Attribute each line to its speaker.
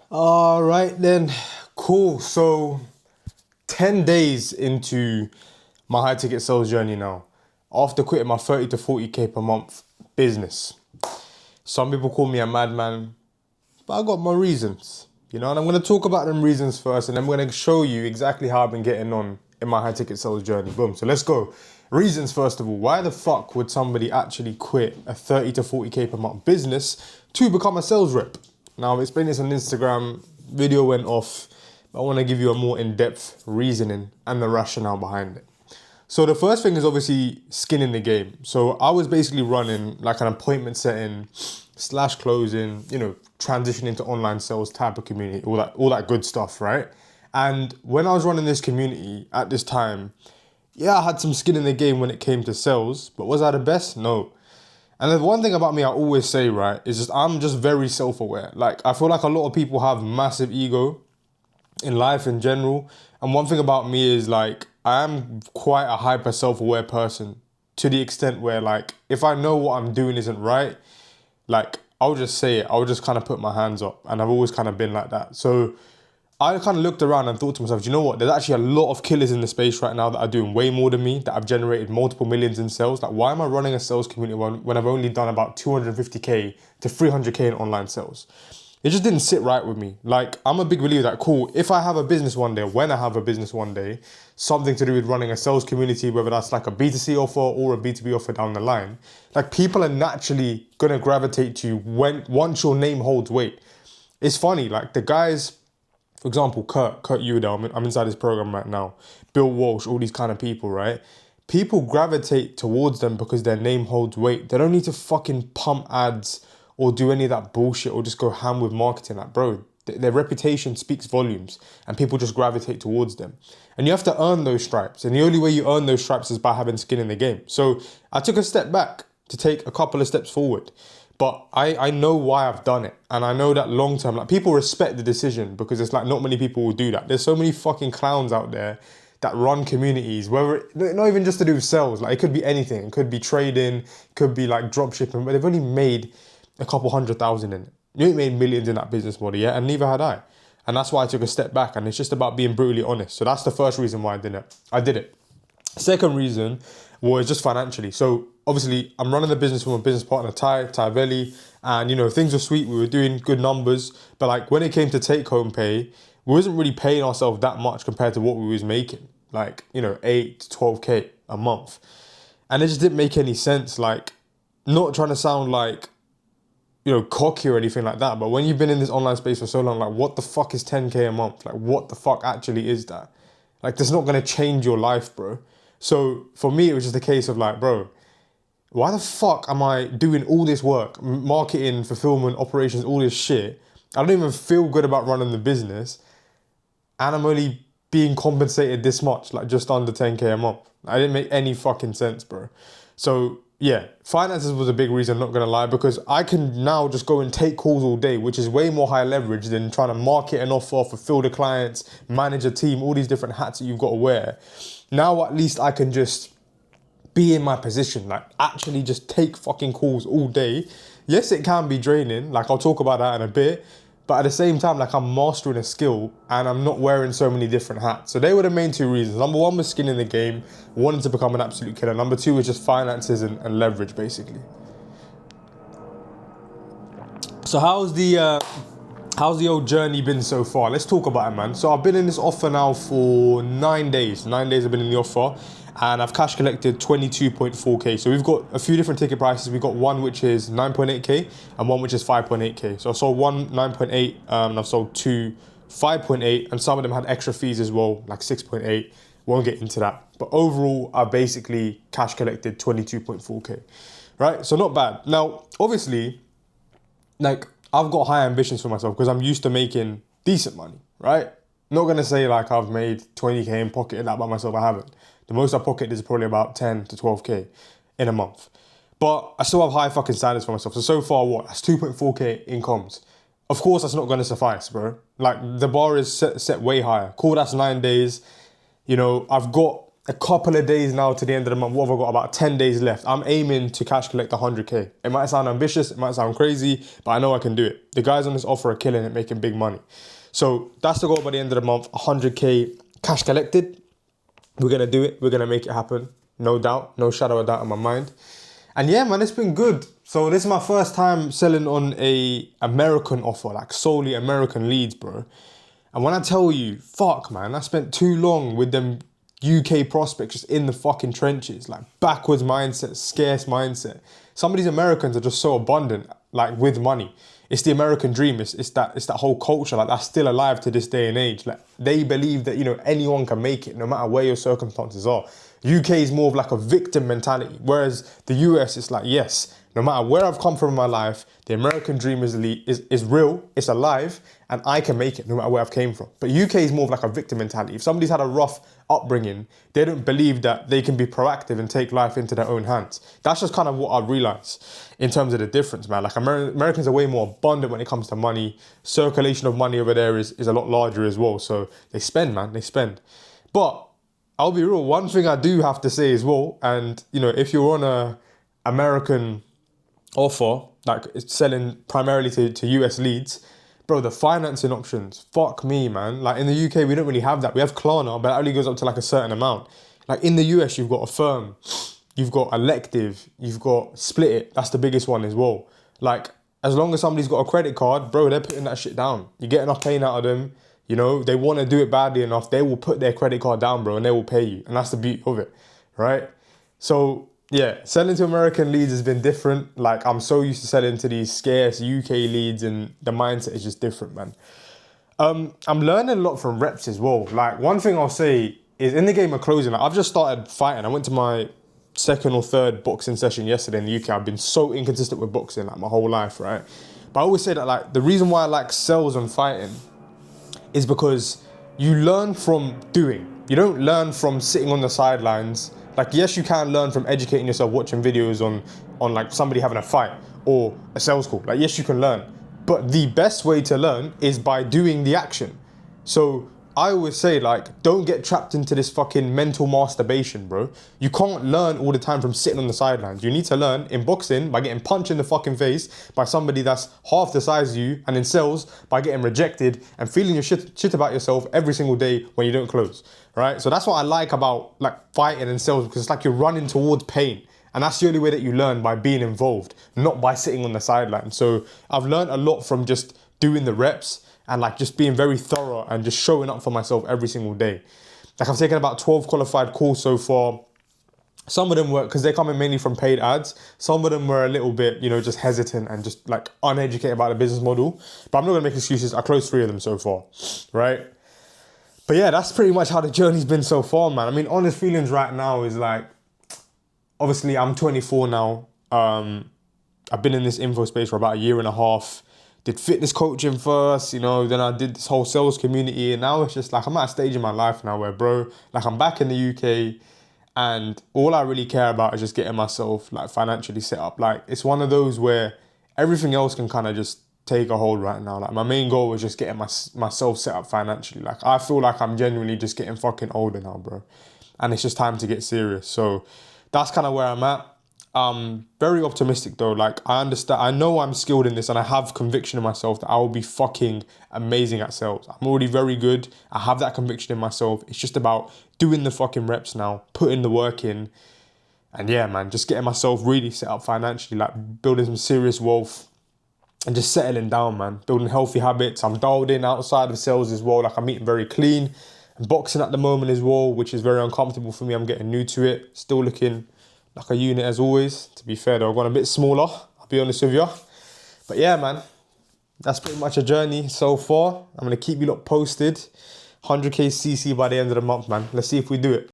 Speaker 1: All right then, cool. So 10 days into my high ticket sales journey now, after quitting my 30 to 40k per month business. Some people call me a madman, but I got my reasons, and I'm going to talk about them reasons first, and I'm going to show you exactly how I've been getting on in my high ticket sales journey. Boom. So let's go. Reasons, first of all. Why the fuck would somebody actually quit a 30 to 40k per month business to become a sales rep? Now, I've explained this on Instagram, video went off, but I want to give you a more in-depth reasoning and the rationale behind it. So the first thing is obviously skin in the game. So I was basically running like an appointment setting slash closing, transitioning to online sales type of community, all that good stuff, right? And when I was running this community at this time, yeah, I had some skin in the game when it came to sales, but was I the best? No. And the one thing about me I always say, right, is just I'm just very self-aware. Like I feel like a lot of people have massive ego in life in general. And one thing about me is like I am quite a hyper self-aware person to the extent where like if I know what I'm doing isn't right, like I'll just say it. I'll just kind of put my hands up. And I've always kind of been like that. So I kind of looked around and thought to myself, do you know what? There's actually a lot of killers in the space right now that are doing way more than me, that have generated multiple millions in sales. Like, why am I running a sales community when I've only done about 250k to 300k in online sales? It just didn't sit right with me. Like, I'm a big believer that, cool, if I have a business one day, when I have a business one day, something to do with running a sales community, whether that's like a B2C offer or a B2B offer down the line, like people are naturally going to gravitate to you once your name holds weight. It's funny, like the guys, for example, Kurt Udell, I'm inside his program right now, Bill Walsh, all these kind of people, right? People gravitate towards them because their name holds weight. They don't need to fucking pump ads or do any of that bullshit or just go ham with marketing. Like, bro, their reputation speaks volumes and people just gravitate towards them. And you have to earn those stripes. And the only way you earn those stripes is by having skin in the game. So I took a step back to take a couple of steps forward. But I know why I've done it. And I know that long term, like people respect the decision because it's like not many people will do that. There's so many fucking clowns out there that run communities, whether not even just to do with sales, like it could be anything. It could be trading, it could be like drop shipping, but they've only made a couple 100,000 in it. You ain't made millions in that business model yet, and neither had I. And that's why I took a step back. And it's just about being brutally honest. So that's the first reason why I did it. I did it. Second reason was just financially. So obviously I'm running the business with my business partner Ty Velli, and things were sweet. We were doing good numbers, but like when it came to take home pay, we wasn't really paying ourselves that much compared to what we was making. Like 8 to 12k a month, and it just didn't make any sense. Like not trying to sound like cocky or anything like that, but when you've been in this online space for so long, like what the fuck is 10k a month? Like what the fuck actually is that? Like that's not gonna change your life, bro. So for me, it was just a case of like, bro, why the fuck am I doing all this work, marketing, fulfillment, operations, all this shit? I don't even feel good about running the business, and I'm only being compensated this much, like just under 10k a month. I didn't make any fucking sense, bro. So yeah, finances was a big reason, not gonna lie, because I can now just go and take calls all day, which is way more high leverage than trying to market an offer, fulfill the clients, manage a team, all these different hats that you've got to wear. Now at least I can just be in my position, like actually just take fucking calls all day. Yes, it can be draining, like I'll talk about that in a bit, but at the same time, like I'm mastering a skill and I'm not wearing so many different hats. So they were the main two reasons. Number one was skin in the game, wanting to become an absolute killer. Number two was just finances and leverage, basically. So how's the old journey been so far? Let's talk about it, man. So I've been in this offer now for 9 days. 9 days I've been in the offer, and I've cash collected 22.4k. So we've got a few different ticket prices. We've got one which is 9.8k and one which is 5.8k. So I sold one 9.8, and I've sold two 5.8, and some of them had extra fees as well, like 6.8. Won't get into that. But overall, I basically cash collected 22.4k. Right? So not bad. Now, obviously, like I've got high ambitions for myself because I'm used to making decent money, right? Not gonna say like I've made 20k and pocketed that by myself. I haven't. The most I pocketed is probably about 10 to 12k in a month. But I still have high fucking standards for myself. So far, what? That's 2.4k incomes. Of course, that's not gonna suffice, bro. Like the bar is set way higher. Cool, that's 9 days. I've got a couple of days now to the end of the month. What have I got? About 10 days left. I'm aiming to cash collect 100k. It might sound ambitious, it might sound crazy, but I know I can do it. The guys on this offer are killing it, making big money. So that's the goal by the end of the month, 100k cash collected. We're going to do it. We're going to make it happen. No doubt. No shadow of doubt in my mind. And yeah, man, it's been good. So this is my first time selling on a American offer, like solely American leads, bro. And when I tell you, fuck, man, I spent too long with them UK prospects just in the fucking trenches, like backwards mindset, scarce mindset. Some of these Americans are just so abundant, like with money. It's the American dream. It's that whole culture, like that's still alive to this day and age. Like they believe that, you know, anyone can make it no matter where your circumstances are. UK is more of like a victim mentality, whereas the US is like, yes, no matter where I've come from in my life, the American dream is real, it's alive, and I can make it no matter where I've came from. But UK is more of like a victim mentality. If somebody's had a rough upbringing, they don't believe that they can be proactive and take life into their own hands. That's just kind of what I realized in terms of the difference, man. Like Americans are way more abundant when it comes to money. Circulation of money over there is a lot larger as well. So they spend, man, they spend. But I'll be real, one thing I do have to say as well, and you know, if you're on a American offer, like it's selling primarily to US leads, bro, the financing options, fuck me, man. Like in the UK, we don't really have that. We have Klarna, but it only goes up to like a certain amount. Like in the US, you've got Affirm, you've got Elective, you've got Split It. That's the biggest one as well. Like as long as somebody's got a credit card, bro, they're putting that shit down. You get enough pain out of them. You know, they want to do it badly enough, they will put their credit card down, bro, and they will pay you. And that's the beauty of it, right? So, yeah, selling to American leads has been different. Like, I'm so used to selling to these scarce UK leads, and the mindset is just different, man. I'm learning a lot from reps as well. Like, one thing I'll say is in the game of closing, like, I've just started fighting. I went to my second or third boxing session yesterday in the UK. I've been so inconsistent with boxing, like, my whole life, right? But I always say that, like, the reason why I like sales and fighting is because you learn from doing. You don't learn from sitting on the sidelines. Like, yes, you can learn from educating yourself, watching videos on like somebody having a fight or a sales call. Like, yes, you can learn. But the best way to learn is by doing the action. So I always say, like, don't get trapped into this fucking mental masturbation, bro. You can't learn all the time from sitting on the sidelines. You need to learn in boxing by getting punched in the fucking face by somebody that's half the size of you, and in sales by getting rejected and feeling your shit about yourself every single day when you don't close, right? So that's what I like about like fighting and sales, because it's like you're running towards pain. And that's the only way that you learn, by being involved, not by sitting on the sideline. So I've learned a lot from just doing the reps and like just being very thorough and just showing up for myself every single day. Like I've taken about 12 qualified calls so far. Some of them were, because they're coming mainly from paid ads, some of them were a little bit, you know, just hesitant and just like uneducated about the business model. But I'm not gonna make excuses. I closed 3 of them so far, right? But yeah, that's pretty much how the journey's been so far, man. I mean, honest feelings right now is like, obviously I'm 24 now. I've been in this info space for about a year and a half. Did fitness coaching first, you know, then I did this whole sales community, and now it's just like I'm at a stage in my life now where, bro, like I'm back in the UK and all I really care about is just getting myself like financially set up. Like it's one of those where everything else can kind of just take a hold right now. Like my main goal was just getting myself set up financially. Like I feel like I'm genuinely just getting fucking older now, bro. And it's just time to get serious. So that's kind of where I'm at. Very optimistic though. Like I understand, I know I'm skilled in this, and I have conviction in myself that I will be fucking amazing at sales. I'm already very good. I have that conviction in myself. It's just about doing the fucking reps now, putting the work in, and yeah, man, just getting myself really set up financially, like building some serious wealth and just settling down, man, building healthy habits. I'm dialed in outside of sales as well. Like I'm eating very clean. I'm boxing at the moment as well, which is very uncomfortable for me. I'm getting new to it. Still looking like a unit as always. To be fair though, I've gone a bit smaller, I'll be honest with you. But yeah, man, that's pretty much a journey so far. I'm going to keep you lot posted. 100k CC by the end of the month, man. Let's see if we do it.